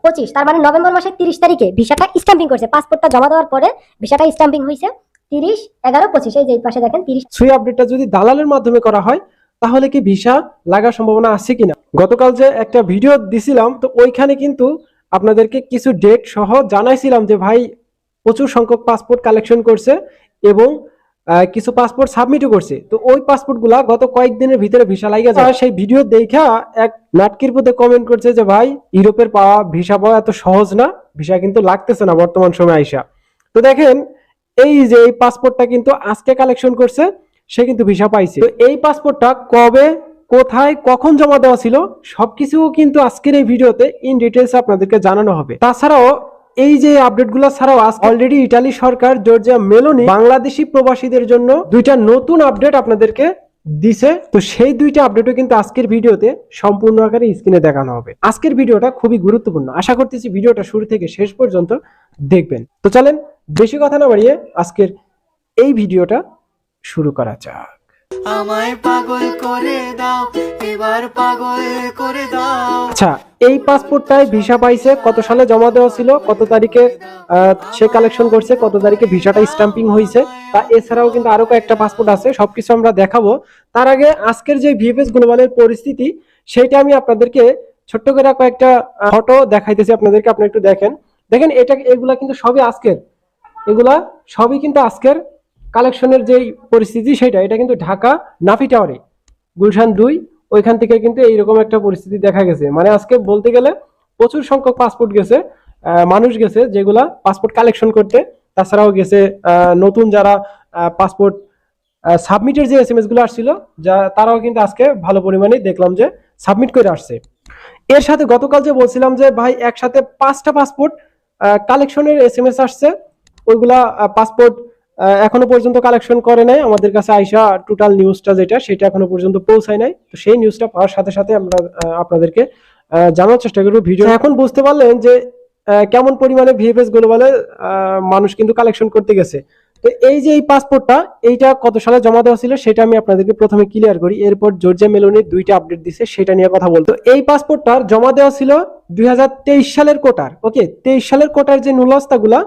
25, তার মানে নভেম্বর মাসের 30 তারিখে ভিসাটা স্ট্যাম্পিং করছে। পাসপোর্টটা জমা দেওয়ার পরে ভিসাটা স্ট্যাম্পিং হয়েছে 30, 11, 25, এই যে পাশে দেখেন 30। সুই আপডেটটা যদি দালালের মাধ্যমে করা হয় তাহলে কি ভিসা লাগার সম্ভাবনা আছে কিনা? গতকাল যে একটা ভিডিও দিছিলাম, তো ওইখানে কিন্তু আপনাদেরকে কিছু ডেট সহ জানাইছিলাম যে ভাই প্রচুর সংখ্যক পাসপোর্ট কালেকশন করছে এবং কিছু পাসপোর্ট সাবমিটও করছে। তো ওই পাসপোর্টগুলা গত কয়েকদিনের ভিতরে ভিসা লাগিয়ে যায়। সেই ভিডিও দেখা এক নাটকির প্রতি কমেন্ট করছে যে ভাই ইউরোপের পাওয়া ভিসা পাওয়া এত সহজ না, ভিসা কিন্তু লাগতেছে না বর্তমান সময় আইসা। তো দেখেন এই যে এই পাসপোর্টটা কিন্তু আজকে কালেকশন করছে, সে কিন্তু ভিসা পাইছে। তো এই পাসপোর্টটা কবে, কোথায়, কখন জমা দেওয়া ছিল সবকিছু কিন্তু আজকের এই ভিডিওতে ইন ডিটেইলস আপনাদেরকে জানানো হবে। তাছাড়াও এই যে আপডেটগুলো ছাড়াও অলরেডি ইতালি সরকার জর্জিয়া মেলোনি বাংলাদেশি প্রবাসীদের জন্য দুইটা নতুন আপডেট আপনাদেরকে দিছে। তো সেই দুইটা আপডেটও কিন্তু আজকের ভিডিওতে সম্পূর্ণ আকারে স্ক্রিনে দেখানো হবে। আজকের ভিডিওটা খুবই গুরুত্বপূর্ণ, আশা করতেছি ভিডিওটা শুরু থেকে শেষ পর্যন্ত দেখবেন। তো চলেন বেশি কথা না বাড়িয়ে আজকের এই ভিডিওটা শুরু করা যাক। আমায় পাগল করে দাও, এবার পাগল করে দাও। আচ্ছা, এই পাসপোর্টটায় ভিসা পাইছে, কত সালে জমা দেওয়া ছিল, কত তারিখে সে কালেকশন করছে, কত তারিখে ভিসাটা স্ট্যাম্পিং হয়েছে, তা এছাড়াও কিন্তু আরো কয়েকটা পাসপোর্ট আছে, সবকিছু আমরা দেখাবো। তার আগে আজকের যে ভিএফএস গ্লোবালের পরিস্থিতি সেটা আমি আপনাদেরকে ছোট্ট করে কয়েকটা ফটো দেখাইতেছি আপনাদেরকে, আপনি একটু দেখেন। দেখেন এটা এগুলা কিন্তু সবই আজকের, এগুলা সবই কিন্তু আজকের কালেকশনের যে পরিস্থিতি সেটা, এটা কিন্তু ঢাকা নাফি টাওয়ারে গুলশান 2 ওইখান থেকে কিন্তু এইরকম একটা পরিস্থিতি দেখা গেছে। মানে আজকে বলতে গেলে প্রচুর সংখ্যক পাসপোর্ট গেছে, মানুষ গেছে যেগুলা পাসপোর্ট কালেকশন করতে। তাছাড়াও গেছে নতুন যারা পাসপোর্ট সাবমিটের যে এসএমএস গুলো আসছিল, যা তারাও কিন্তু আজকে ভালো পরিমাণে দেখলাম যে সাবমিট করে আসছে। এর সাথে গতকাল যে বলছিলাম যে ভাই একসাথে 5টা পাসপোর্ট কালেকশনের এসএমএস আসছে, ওইগুলা পাসপোর্ট এখনো পর্যন্ত কালেকশন করে নাই আমাদের কাছে আইসা, টোটাল নিউজটা যেটা সেটা এখনো পর্যন্ত পৌঁছায় নাই। তো সেই নিউজটা পাওয়ার সাথে সাথে আমরা আপনাদেরকে জানার চেষ্টা করব ভিডিও। এখন বুঝতে পারলেন যে কেমন পরিমাণে ভিএফএস গ্লোবালে মানুষ কিন্তু কালেকশন করতে গেছে। তো এই যে এই পাসপোর্টটা এইটা কত সালে জমা দেওয়া ছিল সেটা আমি আপনাদেরকে প্রথমে ক্লিয়ার করি, এরপর জর্জিয়া মেলোনির দুইটা আপডেট দিছে সেটা নিয়ে কথা বলতো। এই পাসপোর্টটার জমা দেওয়া ছিল 2023 সালের কোটার। ওকে, 23 সালের কোটার যে নুলস্তাগুলা,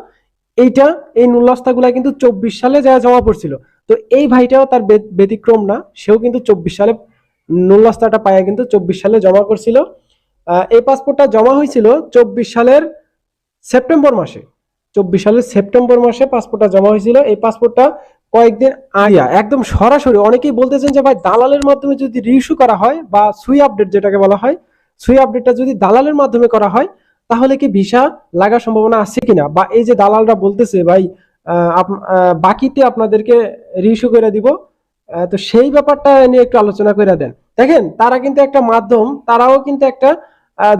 এইটা এই নুলস্তাগুলা কিন্তু 24 সালে যা জমা পড়ছিল। তো এই ভাইটাও তার ব্যতিক্রম না, সেও কিন্তু 24 সালে নুলস্তাটা পায়া কিন্তু 24 সালে জমা করছিল। এই পাসপোর্টটা জমা হয়েছিল 24 সালের সেপ্টেম্বর মাসে। 24 সালের সেপ্টেম্বর মাসে পাসপোর্টটা জমা হয়েছিল। এই পাসপোর্টটা কয়েকদিন আগে একদম সরাসরি, অনেকেই বলতেছেন যে ভাই দালালের মাধ্যমে যদি রিইস্যু করা হয় বা সুই আপডেট যেটাকে বলা হয়, সুই আপডেটটা যদি দালালের মাধ্যমে করা হয় তাহলে কি ভিসা লাগার সম্ভাবনা আছে কিনা, বা এই যে দালালরা বলতেছে ভাই বাকিতে আপনাদেরকে রিইস্যু করে দিব, তো সেই ব্যাপারটা নিয়ে একটু আলোচনা করে দেন। দেখেন তারা কিন্তু একটা মাধ্যম, তারাও কিন্তু একটা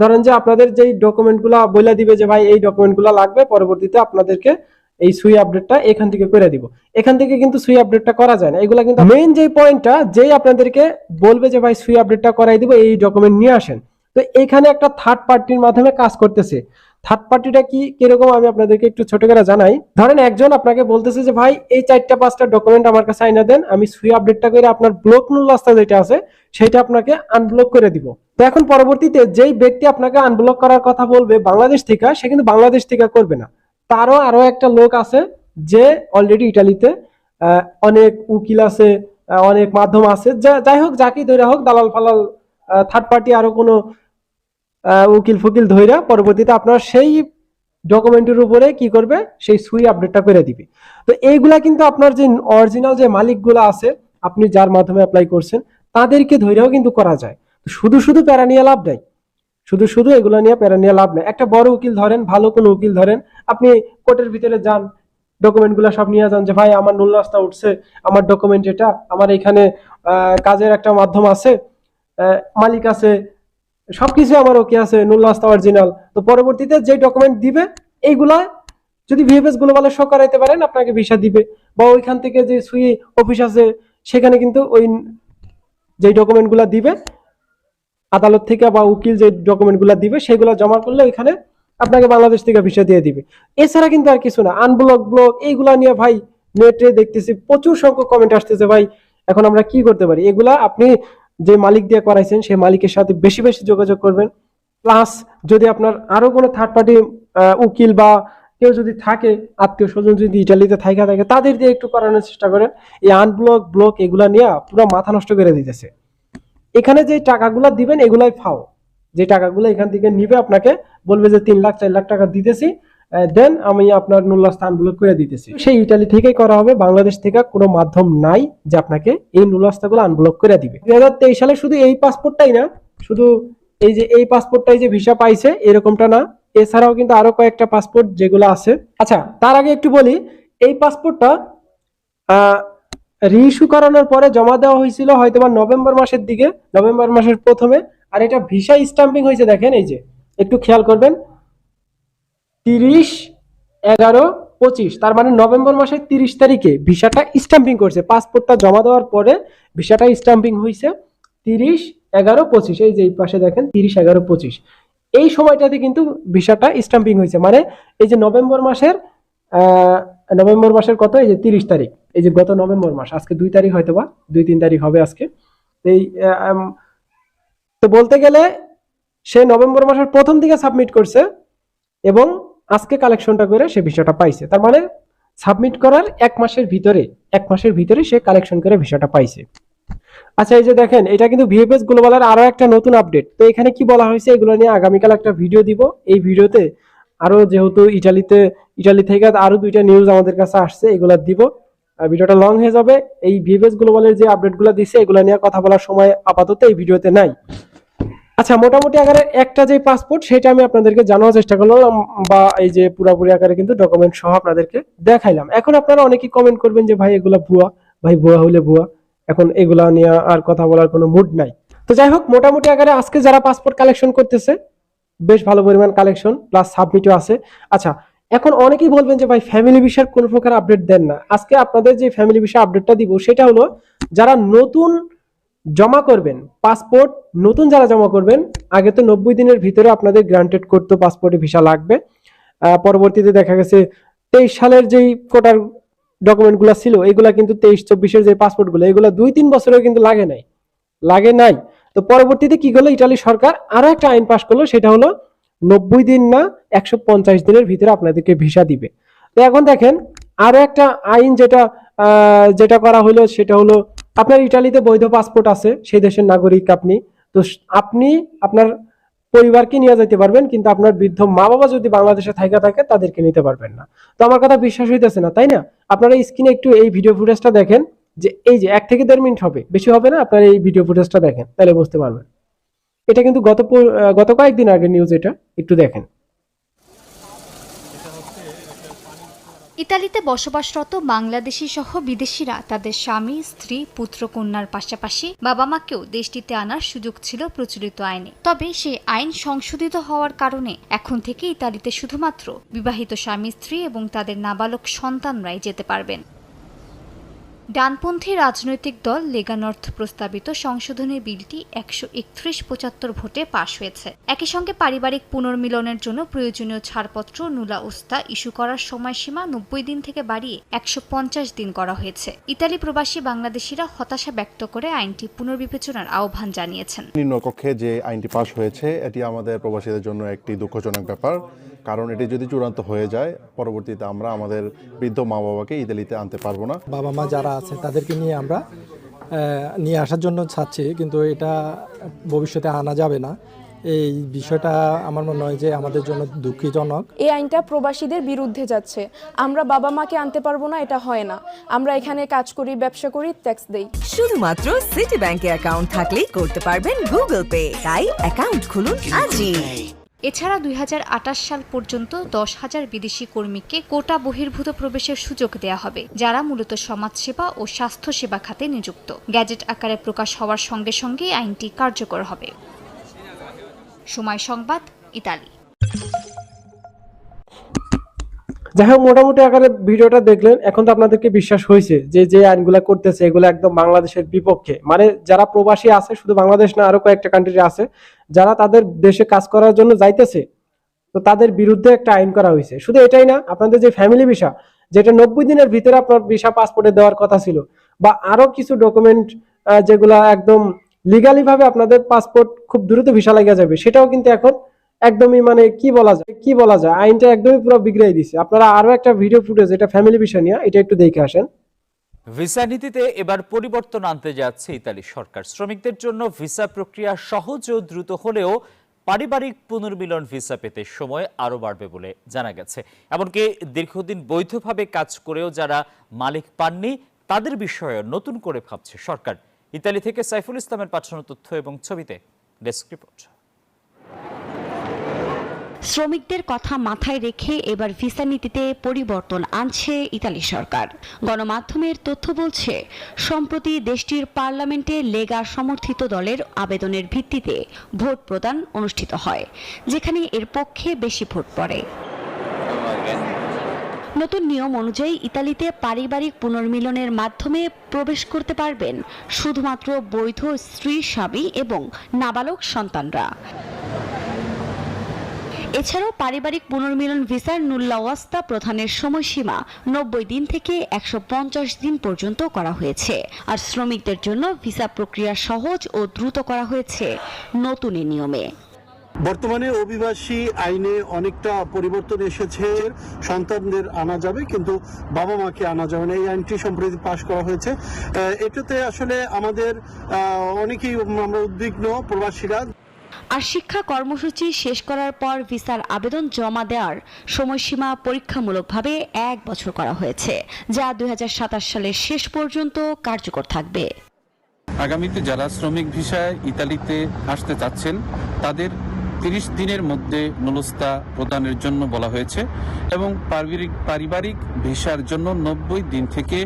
ধরেন যে আপনাদের যেই ডকুমেন্টগুলা বলে দিবে যে ভাই এই ডকুমেন্টগুলা লাগবে, পরবর্তীতে আপনাদেরকে এই সুই আপডেটটা এখান থেকে করে দিব। এখান থেকে কিন্তু সুই আপডেটটা করা যায় না। এগুলা কিন্তু মেইন যে পয়েন্টটা, যেই আপনাদেরকে বলবে যে ভাই সুই আপডেটটা করাই দিব, এই ডকুমেন্ট নিয়ে আসেন, তো এখানে একটা থার্ড পার্টির মাধ্যমে কাজ করতেছে। থার্ড পার্টিটা কি কিরকম আমি আপনাদেরকে একটু ছোট করে জানাই। ধরেন একজন আপনাকে বলতেছে যে ভাই এই 4টা-5টা ডকুমেন্ট আমার কাছে আইনা দেন, আমি সুই আপডেটটা করে আপনার ব্লক নুল্লাস্তা যেটা আছে সেটা আপনাকে আনব্লক করে দিব। তো এখন পরবর্তীতে যেই ব্যক্তি আপনাকে আনব্লক করার কথা বলবে বাংলাদেশ থেকে, সে কিন্তু বাংলাদেশ থেকে করবে না, তারও আরো একটা লোক আছে যে অলরেডি ইটালিতে অনেক উকিল আছে, অনেক মাধ্যম আছে, যাই হোক যাকে ধরে হোক দালাল ফালাল থার্ড পার্টি আরো কোনো উকিল ফুকিল ধইরা পরবর্তীতে আপনার সেই ডকুমেন্টের উপরে কি করবে, সেই সুই আপডেটটা করে দিবে। তো এইগুলা কিন্তু আপনার যে অরিজিনাল যে মালিকগুলো আছে, আপনি যার মাধ্যমে অ্যাপ্লাই করছেন তাদেরকে ধইরাও কিন্তু করা যায়। তো শুধু শুধু প্যারা নিয়ে লাভ নাই, শুধু শুধু এগুলো নিয়ে প্যারা নিয়ে লাভ নাই। একটা বড় উকিল ধরেন, ভালো কোনো উকিল ধরেন, আপনি কোর্টের ভিতরে যান, ডকুমেন্টগুলো সব নিয়ে যান যে ভাই আমার নুল্লাস্তা উঠছে, আমার ডকুমেন্ট এটা, আমার এখানে কাজের একটা মাধ্যম আছে, মালিক আছে, সবকিছু আমার ওকে আছে, নুল্লাস্তা অরিজিনাল। তো পরবর্তীতে যে ডকুমেন্ট দিবে এইগুলা যদি ভিএফএস গ্লোবালে শো করাইতে পারেন আপনাকে ভিসা দিবে। বা ওইখান থেকে যে সুই অফিস আছে সেখানে কিন্তু ওই যে ডকুমেন্টগুলো দিবে আদালত থেকে বা উকিল যে ডকুমেন্টগুলো দিবে সেগুলো জমা করলে ওইখানে আপনাকে বাংলাদেশ থেকে ভিসা দিয়ে দিবে। এছাড়া কিন্তু আর কিছু না। আনব্লক ব্লক এইগুলা নিয়ে ভাই নেটে দেখতেছি প্রচুর সংখ্যক কমেন্ট আসতেছে, ভাই এখন আমরা কি করতে পারি। এগুলা আপনি যে মালিক দিয়ে করাইছেন সেই মালিকের সাথে বেশি বেশি যোগাযোগ করবেন, প্লাস যদি আপনার আরো কোনো থার্ড পার্টি উকিল বা কেউ যদি থাকে, আত্মীয় স্বজন যদি ইটালিতে থাকে তাদের দিয়ে একটু করানোর চেষ্টা করেন। এই আনব্লক ব্লক এগুলা নিয়ে পুরো মাথা নষ্ট করে দিতেছে। এখানে যে টাকাগুলো দিবেন এগুলাই ফাও, যে টাকাগুলো এখান থেকে নিবে আপনাকে বলবে যে 3 লাখ 4 লাখ টাকা দিতেছি, দেন আমি আপনার নুল্লাস আনব্লক করে দিতেছি। সেই ইটালি থেকেই করা হবে, বাংলাদেশ থেকে কোনো মাধ্যম নাই যে আপনাকে এই নুল্লাসগুলো আনব্লক করে দিবে। 2023 সালে শুধু এই পাসপোর্টটাই না, শুধু এই যে এই পাসপোর্টটাই যে ভিসা পাইছে এরকমটা না, এছাড়াও কিন্তু আরো কয়েকটা পাসপোর্ট যেগুলো আছে। আচ্ছা, তার আগে একটু বলি, এই পাসপোর্টটা রিইস্যু করানোর পরে জমা দেওয়া হয়েছিল হয়তোবা নভেম্বর মাসের দিকে, নভেম্বর মাসের প্রথমে। আর এটা ভিসা স্ট্যাম্পিং হয়েছে, দেখেন এই যে একটু খেয়াল করবেন, 30/11/25, তার মানে নভেম্বর মাসের 30 তারিখে ভিসাটা স্ট্যাম্পিং করছে। পাসপোর্টটা জমা দেওয়ার পরে ভিসাটা স্ট্যাম্পিং হয়েছে 30/11/25, এই যে এই পাশে দেখেন 30/11/25, এই সময়টাতে কিন্তু ভিসাটা স্ট্যাম্পিং হয়েছে। মানে এই যে নভেম্বর মাসের কত, এই যে 30 তারিখ, এই যে গত নভেম্বর মাস, আজকে 2 তারিখ, হয়তোবা 2-3 তারিখ হবে আজকে। এই তো বলতে গেলে সে নভেম্বর মাসের প্রথম দিকে সাবমিট করছে এবং আজকে কালেকশনটা করে সে ভিসাটা পাইছে। তার মানে সাবমিট করার 1 মাসের ভিতরে সে কালেকশন করে ভিসাটা পাইছে। আচ্ছা, এই যে দেখেন, এটা কিন্তু ভিএফএস গ্লোবালের আরো একটা নতুন আপডেট। তো এখানে কি বলা হয়েছে এগুলো নিয়ে আগামীকাল একটা ভিডিও দিব। এই ভিডিওতে আরো যেহেতু ইটালি থেকে আরো 2টা নিউজ আমাদের কাছে আসছে, এগুলা দিব। ভিডিওটা লং হয়ে যাবে। এই ভিএফএস গ্লোবালের যে আপডেটগুলো দিচ্ছে এগুলো নিয়ে কথা বলার সময় আপাতত এই ভিডিওতে নাই। আচ্ছা, মোটামুটি আকারে একটা যে পাসপোর্ট সেটা আমি আপনাদেরকে জানানোর চেষ্টা করলাম, বা এই যে পুরোপুরি আকারে কিন্তু ডকুমেন্ট সহ আপনাদেরকে দেখাইলাম। এখন আপনারা অনেকেই কমেন্ট করবেন যে ভাই এগুলা ভুয়া, ভাই ভুয়া হলে ভুয়া, এখন এগুলা নিয়ে আর কথা বলার কোনো মুড নাই। তো যাই হোক, মোটামুটি আকারে আজকে যারা পাসপোর্ট কালেকশন করতেছে বেশ ভালো পরিমাণ কালেকশন, প্লাস সাবমিটও আছে। আচ্ছা, এখন অনেকেই বলবেন যে ভাই ফ্যামিলি ভিসার কোন প্রকার আপডেট দেন না। আজকে আপনাদের যে ফ্যামিলি ভিসা আপডেটটা দিব সেটা হলো, যারা নতুন জমা করবেন পাসপোর্ট, নতুন যারা জমা করবেন, আগে তো 90 দিনের ভিতরে আপনাদের গ্রান্টেড করতে পাসপোর্টে ভিসা লাগবে। পরবর্তীতে দেখা গেছে 23 সালের যেই কোটার ডকুমেন্টগুলো ছিল এগুলা কিন্তু 23-24-এর যে পাসপোর্টগুলো এগুলো 2-3 বছরেও কিন্তু লাগে নাই। তো পরবর্তীতে কি করলো, ইটালি সরকার আরো একটা আইন পাস করলো, সেটা হলো 90 দিন না 150 দিনের ভিতরে আপনাদেরকে ভিসা দিবে। তো এখন দেখেন আরো একটা আইন যেটা করা হলো, সেটা হলো আপনার ইটালিতে বৈধ পাসপোর্ট আছে, সেই দেশের নাগরিক আপনি আপনার পরিবারকে নিয়ে যেতে পারবেন, কিন্তু আপনার বৃদ্ধ মা বাবা যদি বাংলাদেশে থাকে তাদেরকে নিতে পারবেন না। তো আমার কথা বিশ্বাস হইতেছে না, তাই না? আপনারা স্ক্রিনে একটু এই ভিডিও ফুটেজটা দেখেন, যে এই যে 1 থেকে 1.5 মিনিট হবে, বেশি হবে না, আপনারা এই ভিডিও ফুটেজটা দেখেন তাহলে বুঝতে পারবেন। এটা কিন্তু গত কয়েকদিন আগে নিউজ, এটা একটু দেখেন। ইতালিতে বসবাসরত বাংলাদেশি সহ বিদেশিরা তাদের স্বামী, স্ত্রী, পুত্র, কন্যার পাশাপাশি বাবা মাকেও দেশটিতে আনার সুযোগ ছিল প্রচলিত আইনে। তবে সেই আইন সংশোধিত হওয়ার কারণে এখন থেকে ইতালিতে শুধুমাত্র বিবাহিত স্বামী, স্ত্রী এবং তাদের নাবালক সন্তানরাই যেতে পারবেন। ডানপন্থী রাজনৈতিক দল লেগা নর্থ প্রস্তাবিত সংশোধনী বিলটি 131-75 ভোটে পাশ হয়েছে। একই সঙ্গে পারিবারিক পুনর্মিলনের জন্য প্রয়োজনীয় ছাড়পত্র নুলা ওস্তা ইস্যু করার সময়সীমা 90 দিন থেকে বাড়িয়ে 150 দিন করা হয়েছে। ইতালি প্রবাসী বাংলাদেশিরা হতাশা ব্যক্ত করে আইনটি পুনর্বিবেচনার আহ্বান জানিয়েছেন। নিম্নকক্ষে যে আইনটি পাশ হয়েছে এটি আমাদের প্রবাসীদের জন্য একটি দুঃখজনক ব্যাপার, কারণ এটি যদি চূড়ান্ত হয়ে যায় পরবর্তীতে আমরা আমাদের বৃদ্ধ মা বাবাকে ইতালিতে আনতে পারবো না। বাবা মা যারা আছে তাদেরকে নিয়ে আমরা নিয়ে আসার জন্য চাচ্ছি, কিন্তু এটা ভবিষ্যতে আনা যাবে না। এই বিষয়টা আমার মনে হয় যে আমাদের জন্য দুঃখজনক। এই আইনটা প্রবাসীদের বিরুদ্ধে যাচ্ছে। আমরা বাবা মাকে আনতে পারবো না, এটা হয় না। আমরা এখানে কাজ করি, ব্যবসা করি, ট্যাক্স দেই। শুধুমাত্র সিটি ব্যাংকে অ্যাকাউন্ট থাকলেই করতে পারবেন গুগল পে। তাই অ্যাকাউন্ট খুলুন আজই। এছাড়া 2028 সাল পর্যন্ত 10,000 বিদেশি কর্মীকে কোটা বহির্ভূত প্রবেশের সুযোগ দেয়া হবে, যারা মূলত সমাজসেবা ও স্বাস্থ্যসেবা খাতে নিযুক্ত। গ্যাজেট আকারে প্রকাশ হওয়ার সঙ্গে সঙ্গে আইনটি কার্যকর হবে। সময় সংবাদ, ইতালি। যাই হোক, মোটামুটি আকারে ভিডিওটা দেখলেন, এখন তো আপনাদেরকে বিশ্বাস হয়েছে যে আইনগুলা করতেছে এগুলো একদম বাংলাদেশের বিপক্ষে। মানে যারা প্রবাসী আছে, শুধু বাংলাদেশ না আরো কয়েকটা কান্ট্রি আছে, যারা তাদের দেশে কাজ করার জন্য যাইতেছে, তো তাদের বিরুদ্ধে একটা আইন করা হয়েছে। শুধু এটাই না, আপনাদের যে ফ্যামিলি ভিসা, যেটা 90 দিনের ভিতরে আপনার ভিসা পাসপোর্টে দেওয়ার কথা ছিল, বা আরো কিছু ডকুমেন্ট যেগুলা একদম লিগালি ভাবে আপনাদের পাসপোর্ট খুব দ্রুত ভিসা লেগে যাবে, সেটাও কিন্তু এখন একদমই মানে কি বলা যায় আইনটা একদমই পুরো বিগড়াই দিছে। আপনারা আরো একটা ভিডিও ফুটেজ, এটা ফ্যামিলি বিষয় নিয়ে, এটা একটু দেখে আসেন। ভিসা নীতিতে এবার পরিবর্তন আনতে যাচ্ছে ইতালি সরকার। শ্রমিকদের জন্য ভিসা প্রক্রিয়া সহজ ও দ্রুত হলেও পারিবারিক পুনর্মিলন ভিসা পেতে সময় আরও বাড়বে বলে জানা গেছে। এমনকি দীর্ঘদিন বৈধভাবে কাজ করেও যারা মালিক পাননি তাদের বিষয়ে নতুন করে ভাবছে সরকার। ইতালি থেকে সাইফুল ইসলামের পাঠানো তথ্য এবং ছবিতে ডেস্ক রিপোর্ট। শ্রমিকদের কথা মাথায় রেখে এবার ভিসা নীতিতে পরিবর্তন আনছে ইতালি সরকার। গণমাধ্যমের তথ্য বলছে, সম্প্রতি দেশটির পার্লামেন্টে লেগা সমর্থিত দলের আবেদনের ভিত্তিতে ভোট প্রদান অনুষ্ঠিত হয়, যেখানে এর পক্ষে বেশি ভোট পড়ে। নতুন নিয়ম অনুযায়ী ইতালিতে পারিবারিক পুনর্মিলনের মাধ্যমে প্রবেশ করতে পারবেন শুধুমাত্র বৈধ স্ত্রী, স্বামী এবং নাবালক সন্তানরা। এছাড়াও পারিবারিক পুনর্মিলন ভিসার নুল্লা ওয়াস্তা প্রদানের সময়সীমা 90 দিন থেকে 150 দিন পর্যন্ত করা হয়েছে। আর শ্রমিকদের জন্য ভিসা প্রক্রিয়া সহজ ও দ্রুত করা হয়েছে নতুন এই নিয়মে। বর্তমানে অভিবাসী আইনে অনেকটা পরিবর্তন এসেছে। সন্তানদের আনা যাবে কিন্তু বাবা মাকে আনা যাবে না, এই আইনটি সম্প্রতি পাশ করা হয়েছে। এটাতে আসলে আমাদের অনেকেই আমরা উদ্বিগ্ন প্রবাসীরা। আর শিক্ষা কর্মসূচি শেষ করার পর ভিসার আবেদন জমা দেওয়ার সময়সীমা পরীক্ষামূলকভাবে 1 বছর করা হয়েছে, যা 2027 সালের শেষ পর্যন্ত কার্যকর থাকবে। আগামীতে যারা শ্রমিক ভিসায় ইতালিতে আসতে চাচ্ছেন তাদের 30 দিনের মধ্যে নুলুস্তা প্রদানের জন্য বলা হয়েছে এবং পারিবারিক ভিসার জন্য 90 দিন থেকে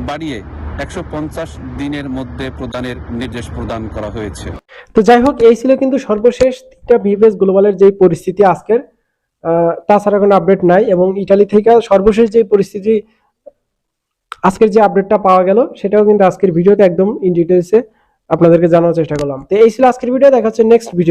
বাড়িয়ে 150 দিনের মধ্যে প্রদানের নির্দেশ প্রদান করা হয়েছে। তো যাই হোক, এই ছিল কিন্তু সর্বশেষ 3টা ভিএফএস গ্লোবালের যে পরিস্থিতি আজকের, তাছাড়া কোনো আপডেট নাই। এবং ইতালি থেকে সর্বশেষ যে পরিস্থিতি আজকের যে আপডেটটা পাওয়া গেল সেটাও কিন্তু আজকের ভিডিওতে একদম ইন ডিটেইলসে আপনাদেরকে জানানোর চেষ্টা করলাম। তো এই ছিল আজকের ভিডিও, দেখা হচ্ছে নেক্সট ভিডিও।